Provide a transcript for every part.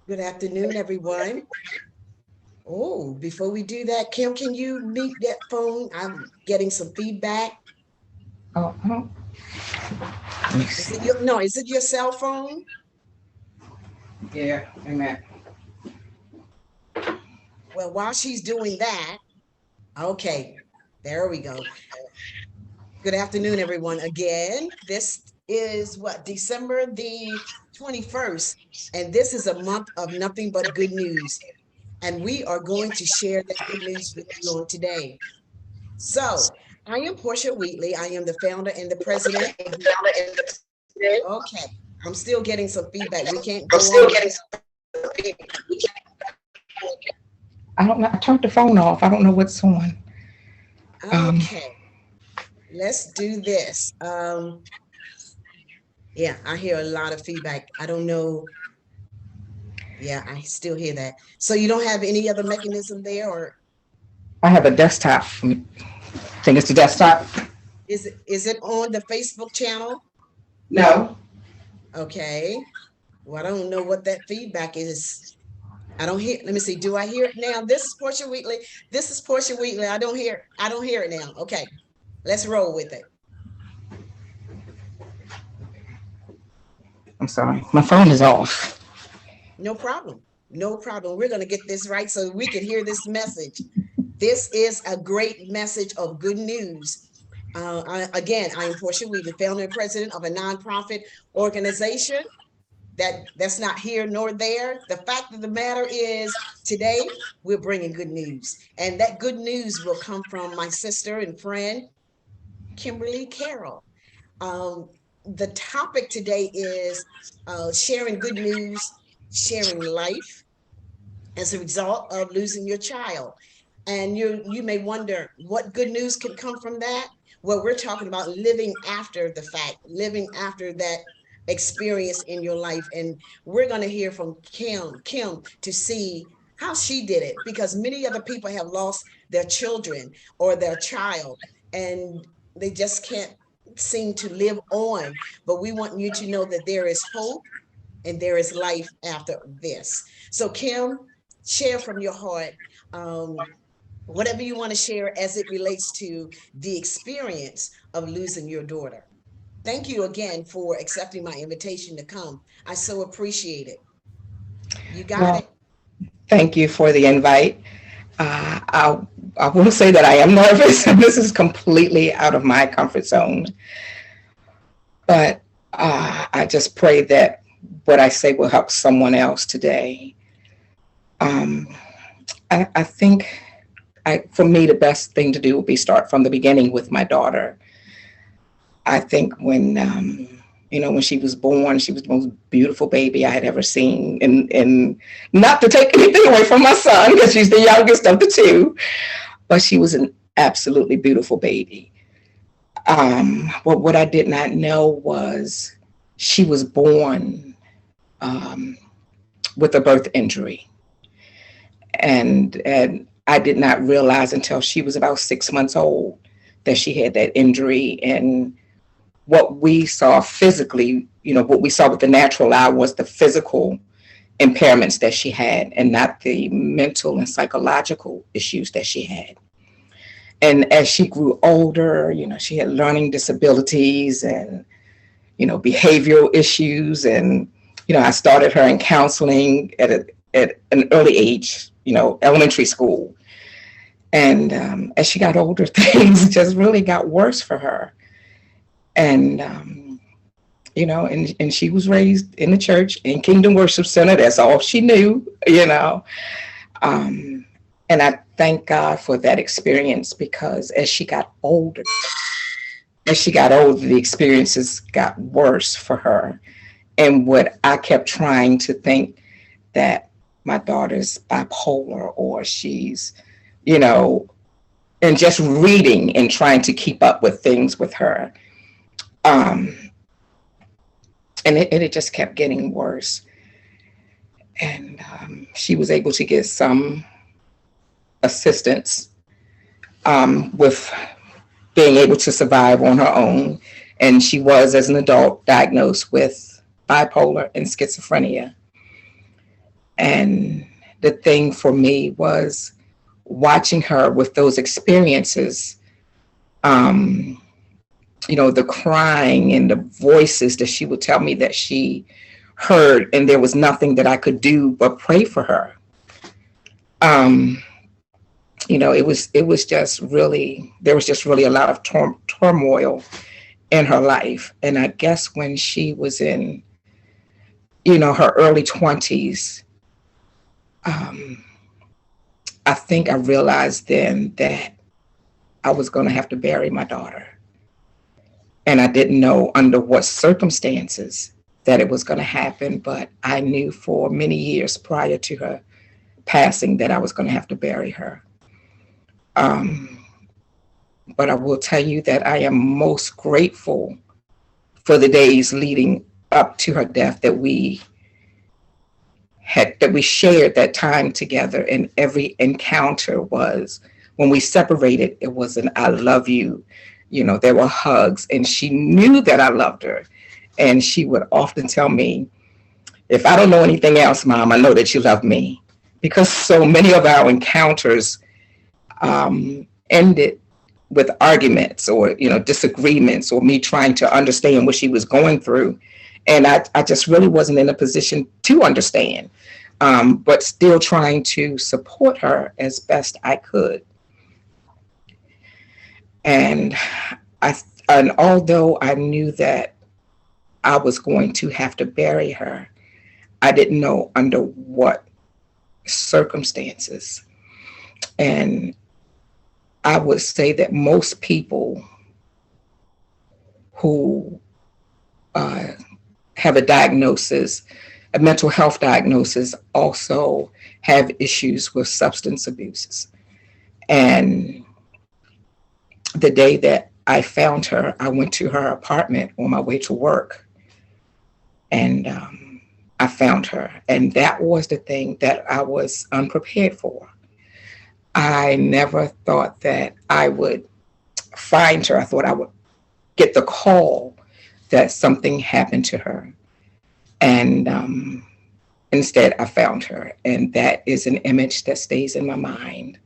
Good afternoon, everyone. Oh, before we do that, Kim, can you mute that phone? I'm getting some feedback. Oh, let me Is see. it your, no, is it your cell phone? Yeah, amen. Well, while she's doing that, okay, there we go. Good afternoon, everyone. Again, this is what, December the 21st, and this is a month of nothing but good news. And we are going to share that good news with you on today. So I am Portia Wheatley. I am the founder and the president of the, okay, I'm still getting some feedback. We can't go on. I don't know. I turned the phone off. I don't know what's on. Okay, let's do this. Yeah, I hear a lot of feedback. I don't know. Yeah, I still hear that. So you don't have any other mechanism there, or I have a desktop. I think it's the desktop. is it on the Facebook channel? No. Okay. Well, I don't know what that feedback is. I don't hear. Let me see. Do I hear it now? This is Portia Wheatley. This is Portia Wheatley. I don't hear. I don't hear it now. Okay, let's roll with it. I'm sorry. My phone is off. No problem. No problem. We're going to get this right so we can hear this message. This is a great message of good news. Again, I am Portia Wheatley, founder and president of a nonprofit organization that's not here nor there. The fact of the matter is today we're bringing good news, and that good news will come from my sister and friend, Kimberly Carroll. The topic today is sharing good news, sharing life as a result of losing your child. And you may wonder what good news can come from that. Well, we're talking about living after the fact, living after that experience in your life. And we're going to hear from Kim to see how she did it, because many other people have lost their children or their child, and they just can't seem to live on. But we want you to know that there is hope and there is life after this. So Kim, share from your heart, whatever you want to share as it relates to the experience of losing your daughter. Thank you again for accepting my invitation to come. I so appreciate it. You got Well, it? thank you for the invite. Uh, I, I will say that I am nervous. This is completely out of my comfort zone. But I just pray that what I say will help someone else today. Um, I think for me, the best thing to do would be start from the beginning with my daughter. I think when she was born, she was the most beautiful baby I had ever seen. And not to take anything away from my son, because she's the youngest of the two, but she was an absolutely beautiful baby. But what I did not know was she was born um, with a birth injury. And I did not realize until she was about 6 months old that she had that injury. And what we saw physically, what we saw with the natural eye was the physical impairments that she had and not the mental and psychological issues that she had. And as she grew older, she had learning disabilities and, behavioral issues. And, I started her in counseling at an early age, elementary school. And as she got older, things just really got worse for her. And, and she was raised in the church in Kingdom Worship Center. That's all she knew. And I thank God for that experience, because as she got older, as she got older, the experiences got worse for her. And what I kept trying to think that my daughter's bipolar or she's, you know, and just reading and trying to keep up with things with her. Um, and it just kept getting worse. And she was able to get some assistance with being able to survive on her own. And she was, as an adult, diagnosed with bipolar and schizophrenia. And the thing for me was watching her with those experiences, um, the crying and the voices that she would tell me that she heard, and there was nothing that I could do but pray for her. Um, it was just really, there was just really a lot of turmoil in her life. And I guess when she was in, her early 20s, um, I think I realized then that I was going to have to bury my daughter. And I didn't know under what circumstances that it was going to happen, but I knew for many years prior to her passing that I was going to have to bury her. Um, but I will tell you that I am most grateful for the days leading up to her death that we shared that time together, and every encounter was, when we separated, it was an I love you. There were hugs, and she knew that I loved her. And she would often tell me, if I don't know anything else, Mom, I know that you love me. Because so many of our encounters ended with arguments or, disagreements, or me trying to understand what she was going through. And I just really wasn't in a position to understand, but still trying to support her as best I could. And and although I knew that I was going to have to bury her, I didn't know under what circumstances. And I would say that most people who have a diagnosis, a mental health diagnosis, also have issues with substance abuses. And the day that I found her, I went to her apartment on my way to work, and I found her. And that was the thing that I was unprepared for. I never thought that I would find her. I thought I would get the call that something happened to her. And instead, I found her. And that is an image that stays in my mind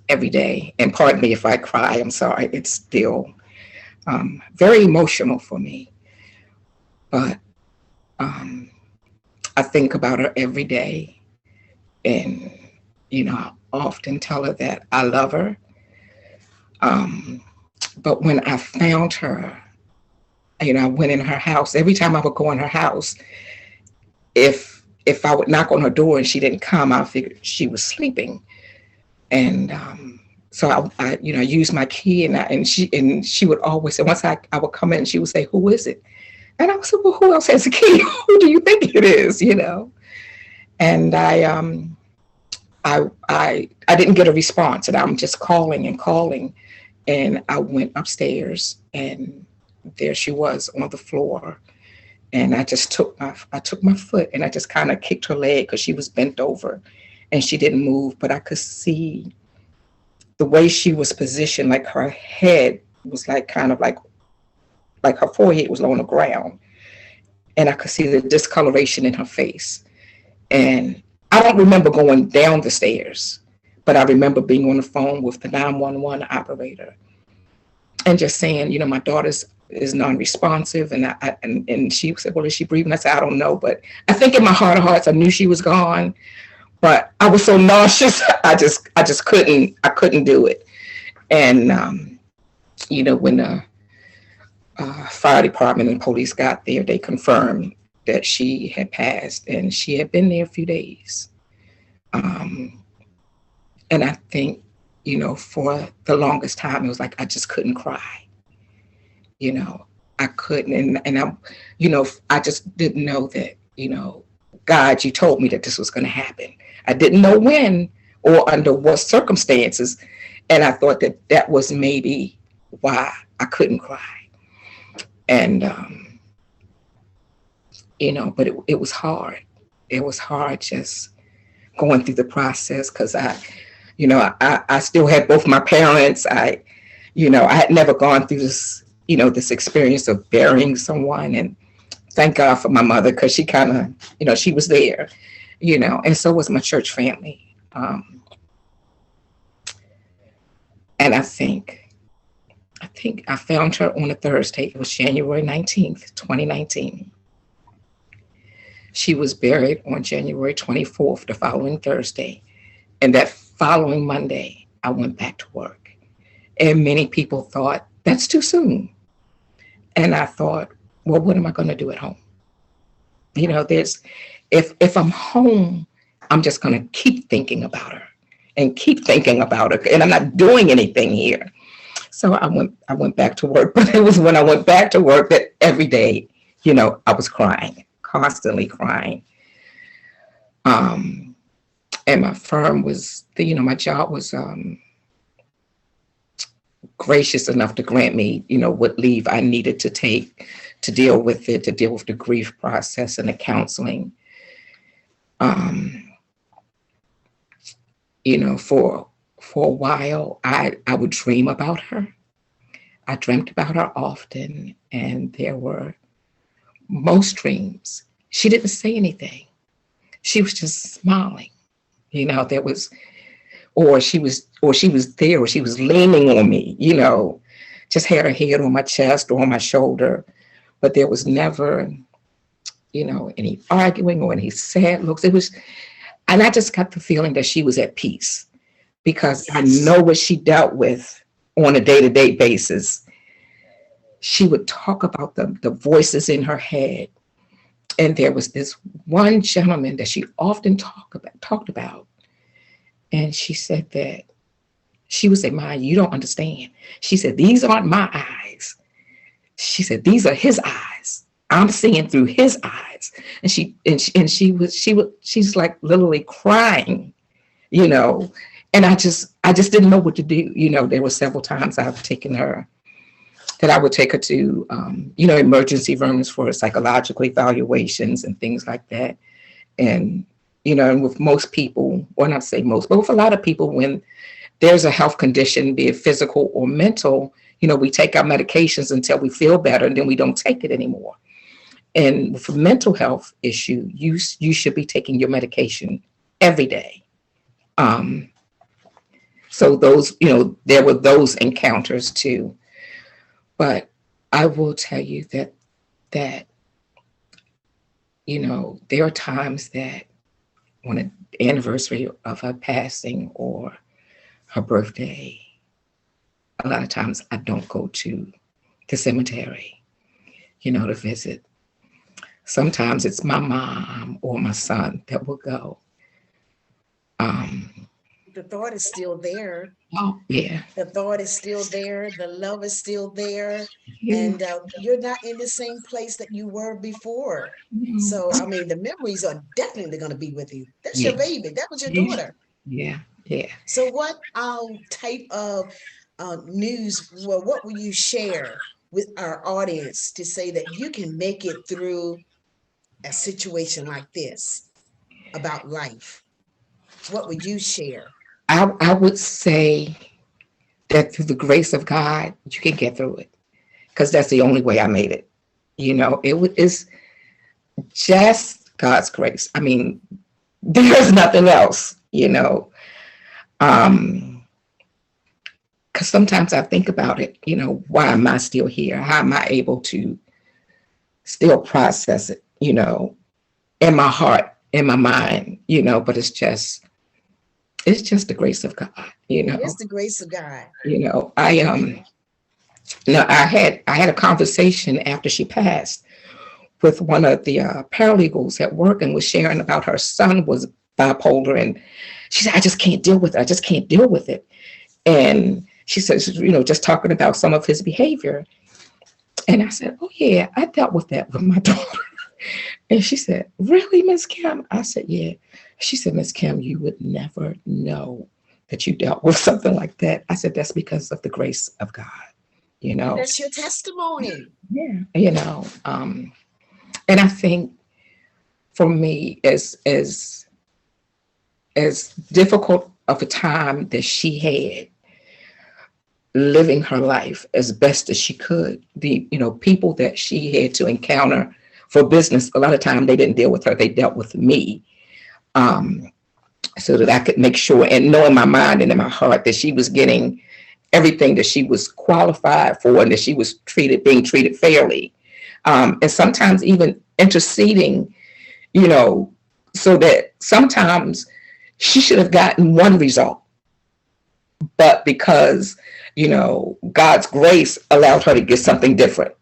every day. And pardon me if I cry, I'm sorry. It's still very emotional for me. But I think about her every day. And, I often tell her that I love her. But when I found her, I went in her house. Every time I would go in her house, if I would knock on her door and she didn't come, I figured she was sleeping. And so I used my key, and she would always say, once I would come in, she would say, "Who is it?" And I would say, "Well, who else has a key? Who do you think it is?" And I didn't get a response, and I'm just calling and calling, and I went upstairs, and there she was on the floor, and I took my foot, and I just kind of kicked her leg because she was bent over, and she didn't move, but I could see the way she was positioned, like her head was like kind of like her forehead was on the ground, and I could see the discoloration in her face. And I don't remember going down the stairs, but I remember being on the phone with the 911 operator and just saying, my daughter's is non-responsive. And she said, "Well, is she breathing?" I said, "I don't know." But I think in my heart of hearts, I knew she was gone, but I was so nauseous. I just couldn't do it. And, when the fire department and police got there, they confirmed that she had passed, and she had been there a few days. And I think, for the longest time, it was like I just couldn't cry. You know, I couldn't. And I just didn't know that, God, you told me that this was going to happen. I didn't know when or under what circumstances. And I thought that that was maybe why I couldn't cry. And, but it was hard. It was hard just going through the process because I still had both my parents. I had never gone through this, this experience of burying someone. And thank God for my mother because she kind of, she was there, and so was my church family. And I think I found her on a Thursday. It was January 19th, 2019. She was buried on January 24th, the following Thursday. And that following Monday, I went back to work. And many people thought, that's too soon. And I thought, well, what am I going to do at home? If I'm home, I'm just going to keep thinking about her and keep thinking about her. And I'm not doing anything here. So I went back to work. But it was when I went back to work that every day, I was crying, constantly crying. And my firm was, my job was gracious enough to grant me, what leave I needed to take to deal with it, to deal with the grief process and the counseling. For a while, I would dream about her. I dreamt about her often, and there were most dreams. She didn't say anything. She was just smiling. There was, or she was there, or she was leaning on me, just had her head on my chest or on my shoulder. But there was never, any arguing or any sad looks. And I just got the feeling that she was at peace because I know what she dealt with on a day-to-day basis. She would talk about the voices in her head. And there was this one gentleman that she often talked about. And she said that she would say, Maya, you don't understand. She said, these aren't my eyes. She said, these are his eyes. I'm seeing through his eyes. And she's like literally crying, and I just didn't know what to do. There were several times I would take her to, emergency rooms for psychological evaluations and things like that. And, and with most people, or not say most, but with a lot of people, when there's a health condition, be it physical or mental, we take our medications until we feel better, and then we don't take it anymore. And for mental health issue, you should be taking your medication every day. So those, there were those encounters too. But I will tell you that there are times that on the anniversary of her passing or her birthday, a lot of times I don't go to the cemetery, to visit. Sometimes it's my mom or my son that will go. The thought is still there. Oh, yeah. The thought is still there. The love is still there. Yeah. And you're not in the same place that you were before. Mm. So, the memories are definitely going to be with you. That's Yeah. your baby. That was your Yeah. daughter. Yeah. Yeah. So what type of news, what will you share with our audience to say that you can make it through a situation like this about life? What would you share? I would say that through the grace of God, you can get through it, because that's the only way I made it. It's just God's grace. There's nothing else, because sometimes I think about it, why am I still here? How am I able to still process it, in my heart, in my mind, but it's just the grace of God, It's the grace of God. I had a conversation after she passed with one of the paralegals at work, and was sharing about her son was bipolar, and she said, I just can't deal with it. I just can't deal with it. And she says, just talking about some of his behavior. And I said, oh yeah, I dealt with that with my daughter. And she said, really, Miss Kim? I said, yeah. She said, Miss Kim, you would never know that you dealt with something like that. I said, that's because of the grace of God, you And know? that's your testimony. Yeah. And I think for me, as difficult of a time that she had living her life as best as she could, the people that she had to encounter for business, a lot of time they didn't deal with her, they dealt with me, um, so that I could make sure and know in my mind and in my heart that she was getting everything that she was qualified for and that she was being treated fairly, and sometimes even interceding, so that sometimes she should have gotten one result, but because God's grace allowed her to get something different.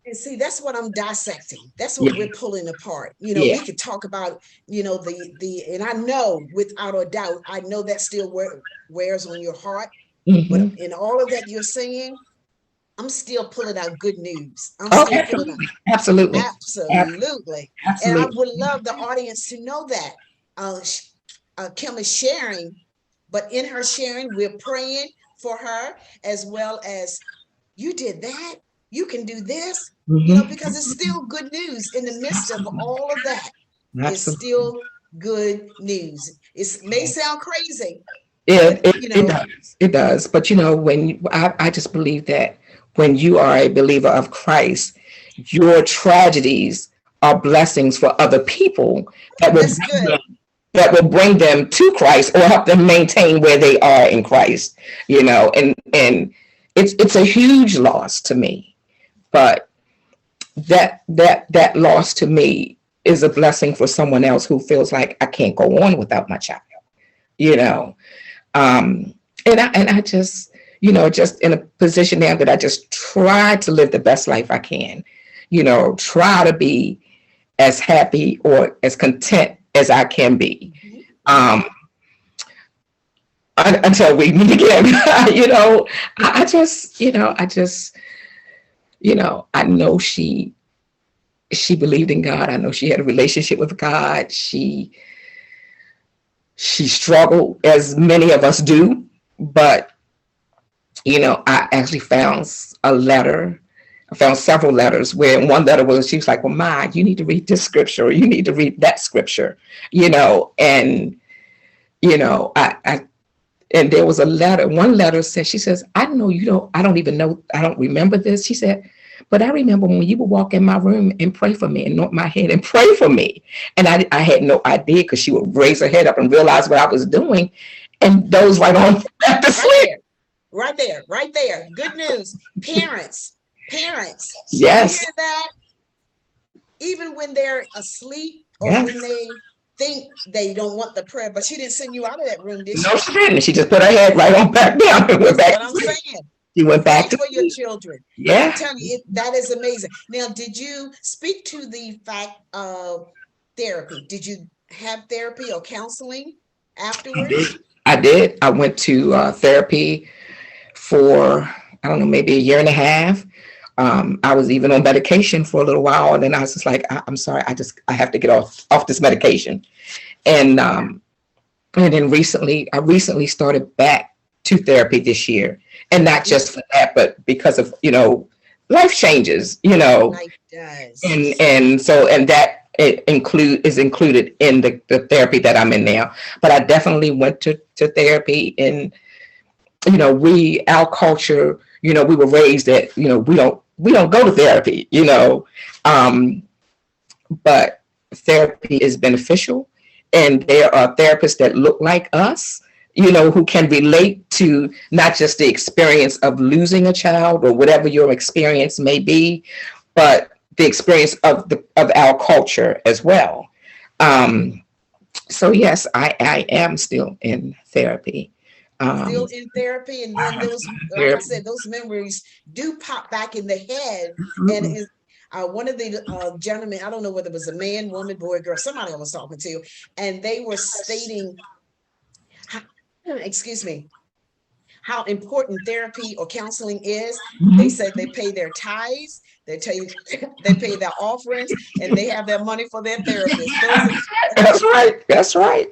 And see, that's what I'm dissecting. That's what Yeah. we're pulling apart. Yeah. We could talk about, and I know without a doubt, I know that still wears on your heart. But Mm-hmm. in all of that you're saying, I'm still pulling out good news. I'm Oh, still pulling out. absolutely. Absolutely. Absolutely. And I Absolutely. would love the audience to know that. Kim is sharing, but in her sharing, we're praying for her as well as you did that. You can do this, Mm-hmm. because it's still good news in the midst of Absolutely. all of that. It's Absolutely. still good news. It may sound crazy, It, but it, it does. It does. But I just believe that when you are a believer of Christ, your tragedies are blessings for other people that will that's good. bring them to Christ or help them maintain where they are in Christ. And it's a huge loss to me. But that loss to me is a blessing for someone else who feels like I can't go on without my child. You know, and I just, just in a position now that I just try to live the best life I can, try to be as happy or as content as I can be. Um, until we meet again, I know she believed in God. I know she had a relationship with God. She struggled as many of us do, but I actually found a letter. I found several letters where one letter she was like, well, Ma, you need to read this scripture, or you need to read that scripture, and I and there was a letter, one letter said, she says, I don't even know, I don't remember this. She said, but I remember when you would walk in my room and pray for me and anoint my head and pray for me. And I had no idea because she would raise her head up and realize what I was doing and doze right on back to sleep. Right there. Good news. Parents, yes. You hear that? Even when they're asleep or yes. when they think they don't want the prayer, but she didn't send you out of that room, did she? No, she didn't. She just put her head right on back down and went back. That's what I'm saying. She went back to for your children. Yeah. I'm telling you, that is amazing. Now, did you speak to the fact of therapy? Did you have therapy or counseling afterwards? I did. I went to therapy for, I don't know, maybe a year and a half. I was even on medication for a little while, and then I was just like, I'm sorry, I have to get off this medication. And then I recently started back to therapy this year, and not just for that, but because of life changes, Life does. and that is included in the therapy that I'm in now. But I definitely went to therapy, and our culture, we were raised that we don't go to therapy, but therapy is beneficial, and there are therapists that look like us, who can relate to not just the experience of losing a child or whatever your experience may be, but the experience of our culture as well. So yes, I am still in therapy. Still in therapy, and then those, like I said, those memories do pop back in the head. And is one of the gentlemen, I don't know whether it was a man, woman, boy, girl, somebody I was talking to, and they were stating, excuse me, how important therapy or counseling is. They Mhm. say they pay their tithes, they tell you they pay their offerings, and they have their money for their therapist. Those are, That's right. That's right.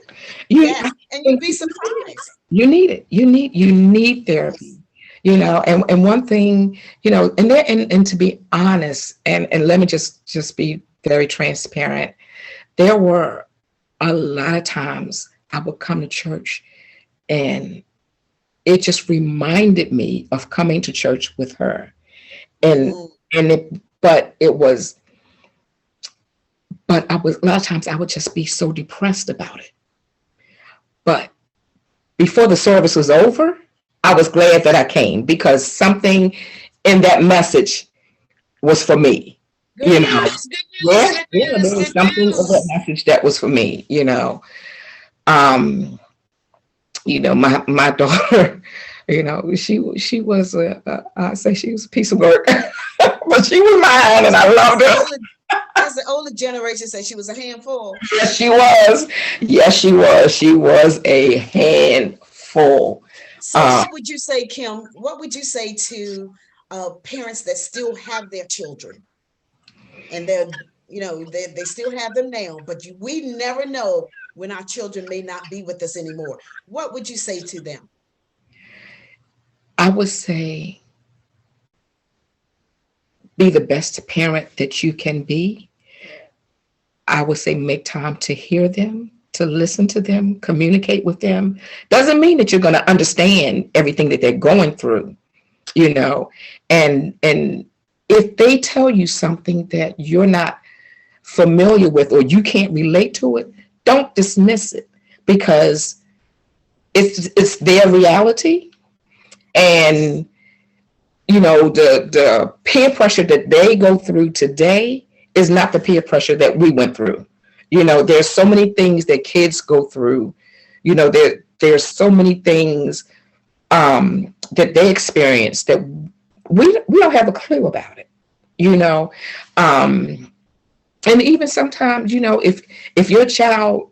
You, I yes, and you'd think be surprised. you need it. You need therapy. Yes. And one thing, and to be honest, and let me just be very transparent. There were a lot of times I would come to church and it just reminded me of coming to church with her. And Mm, and it but it was but I was a lot of times I would just be so depressed about it. But before the service was over, I was glad that I came because something in that message was for me. good You know, news, good news, yeah, good yeah, news, there was good something of that news. message that was for me. Um, my daughter, she was I say she was a piece of work, but she was mine, and I As loved the her. older as the older generation said, she was a handful. Yes, she was. Yes, she was. She was a handful. So Um, what would you say, Kim? What would you say to parents that still have their children and they still have them now, but we never know when our children may not be with us anymore? What would you say to them? I would say be the best parent that you can be. I would say make time to hear them, to listen to them, communicate with them. Doesn't mean that you're going to understand everything that they're going through, you know. And if they tell you something that you're not familiar with or you can't relate to it, don't dismiss it because it's their reality. And the peer pressure that they go through today is not the peer pressure that we went through. There's so many things that kids go through. There's so many things that they experience that we don't have a clue about it. You know, um, and even sometimes, if your child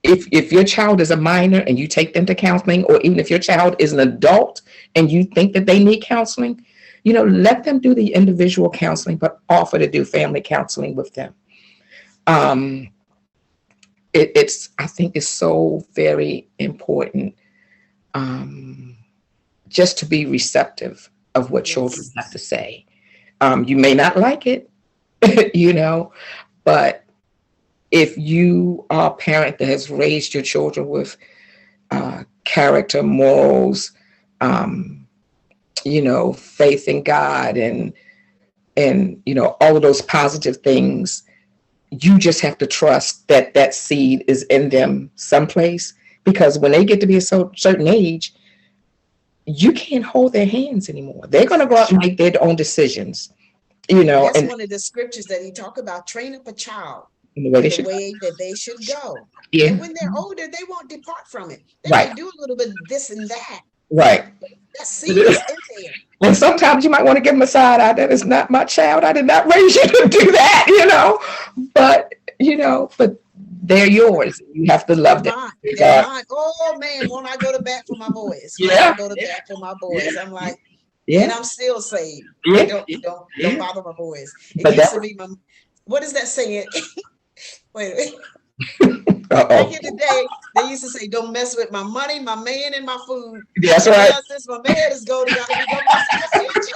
if your child is a minor and you take them to counseling, or even if your child is an adult and you think that they need counseling, let them do the individual counseling, but offer to do family counseling with them. Um, I think it's so very important, um, just to be receptive of what children Yes. have to say. You may not like it, but if you are a parent that has raised your children with character, morals, um, faith in God, and all of those positive things, you just have to trust that that seed is in them someplace. Because when they get to be a certain age, you can't hold their hands anymore. They're going to go out and make their own decisions, That's and one of the scriptures that he talk about: train up a child in the way in they the should. way that they should go. Yeah, And when they're older, they won't depart from it. They right, might do a little bit of this and that, right. but that seed is in there. And sometimes you might want to give them a side eye. That is not my child. I did not raise you to do that. But they're yours. You have to They're love them. mine. They're God. mine. Oh man, won't I go to bat for my boys? Won't I Yeah, go to bat for my boys? I'm like, and yeah, I'm still saved. But yeah, don't yeah. bother my boys. It But used that to was, be my, what is that saying? Wait, back uh-oh. in the day, they used to say, "Don't mess with my money, my man, and my food." That's And right. now, since my man is gone, we gonna mess with my children.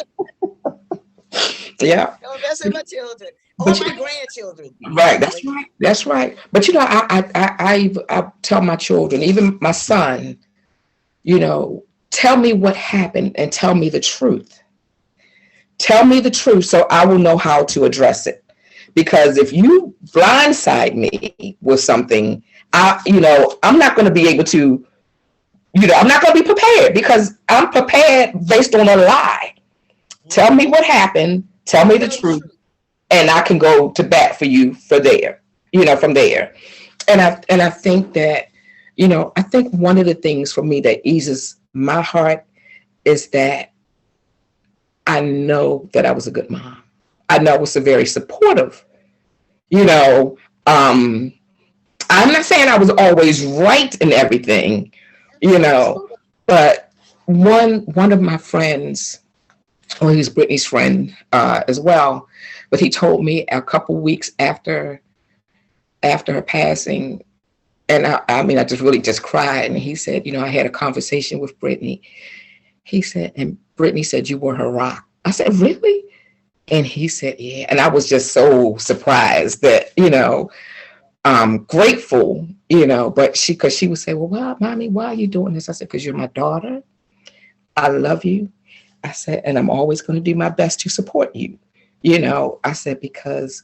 Yeah. Don't mess with my children or But my grandchildren. right, that's right. That's right. But I tell my children, even my son, tell me what happened and tell me the truth. Tell me the truth so I will know how to address it. Because if you blindside me with something, I'm not going to be able to, I'm not going to be prepared because I'm prepared based on a lie. Tell me what happened. Tell me the Tell the truth, truth. and I can go to bat for you from there. And I think that, I think one of the things for me that eases my heart is that I know that I was a good mom. I know I was a very supportive. You know, um, I'm not saying I was always right in everything, you know, but one of my friends, well, he's Brittany's friend as well, but he told me a couple weeks after her passing, and I mean, I just really just cried. And he said, I had a conversation with Brittany. He said, and Brittany said, you were her rock. I said, really? And he said, yeah. And I was just so surprised that, grateful, but because she would say, well, why, mommy, why are you doing this? I said, because you're my daughter. I love you. I said, and I'm always going to do my best to support you. I said, because,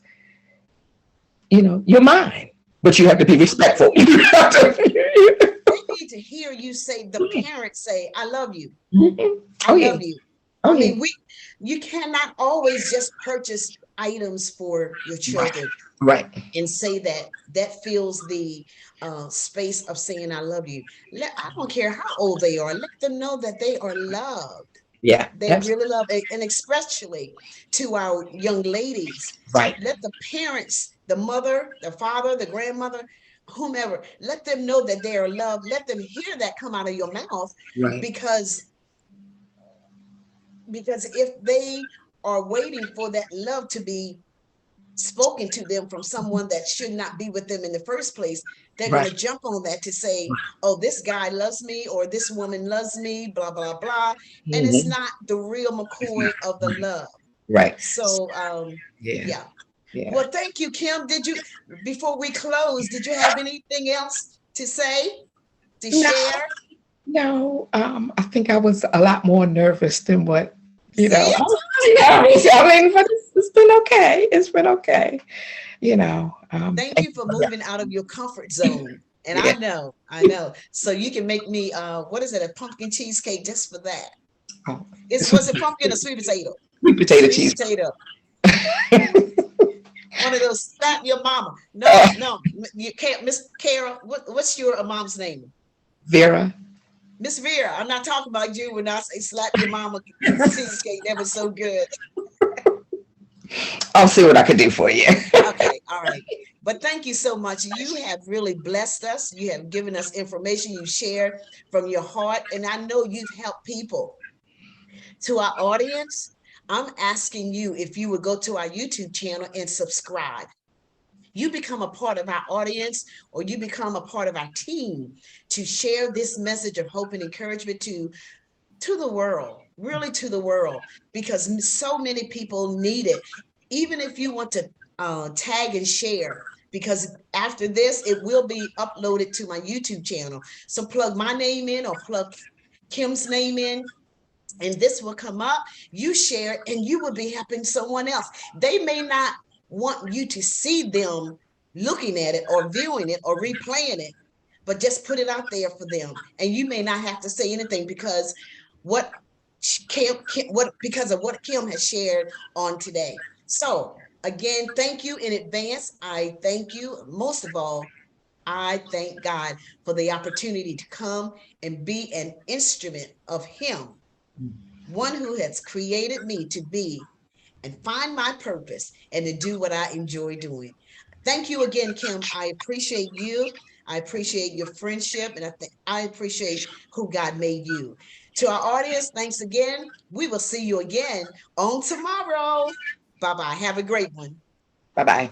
you're mine, but you have to be respectful. They need to hear you say, the parents say, I love you. I love you. I mean, you cannot always just purchase items for your children. Right. And say that fills the space of saying I love you. I don't care how old they are. Let them know that they are loved. Yeah. They really love it. And especially to our young ladies. Right. Let the parents, the mother, the father, the grandmother, whomever, let them know that they are loved. Let them hear that come out of your mouth. Right. Because if they are waiting for that love to be spoken to them from someone that should not be with them in the first place, they're going to jump on that to say, oh, this guy loves me, or this woman loves me, blah, blah, blah. And it's not the real McCoy of the love. Right. So, yeah. Well, thank you, Kim. Before we close, did you have anything else to say, to share? No, I think I was a lot more nervous than what, but it's been okay. It's been okay. Thank you for moving out of your comfort zone. And I know. So you can make me, what is it, a pumpkin cheesecake just for that? Oh. Was it pumpkin or sweet potato? Sweet potato cheesecake. One of those, slap your mama. No, you can't. Miss Carroll, what's your mom's name? Vera. Miss Vera, I'm not talking about you when I say slap your mama cheesecake. That was so good. I'll see what I can do for you. Okay, all right. But thank you so much. You have really blessed us. You have given us information you shared from your heart. And I know you've helped people. To our audience, I'm asking you if you would go to our YouTube channel and subscribe. You become a part of our audience, or you become a part of our team to share this message of hope and encouragement to the world, really to the world, because so many people need it. Even if you want to tag and share, because after this, it will be uploaded to my YouTube channel. So plug my name in or plug Kim's name in, and this will come up. You share, and you will be helping someone else. They may not want you to see them looking at it or viewing it or replaying it, but just put it out there for them. And you may not have to say anything because because of what Kim has shared on today. So again, thank you in advance. I thank you. Most of all, I thank God for the opportunity to come and be an instrument of Him, one who has created me to be and find my purpose and to do what I enjoy doing. Thank you again, Kim. I appreciate you. I appreciate your friendship, and I appreciate who God made you. To our audience, thanks again. We will see you again on tomorrow. Bye-bye. Have a great one. Bye-bye.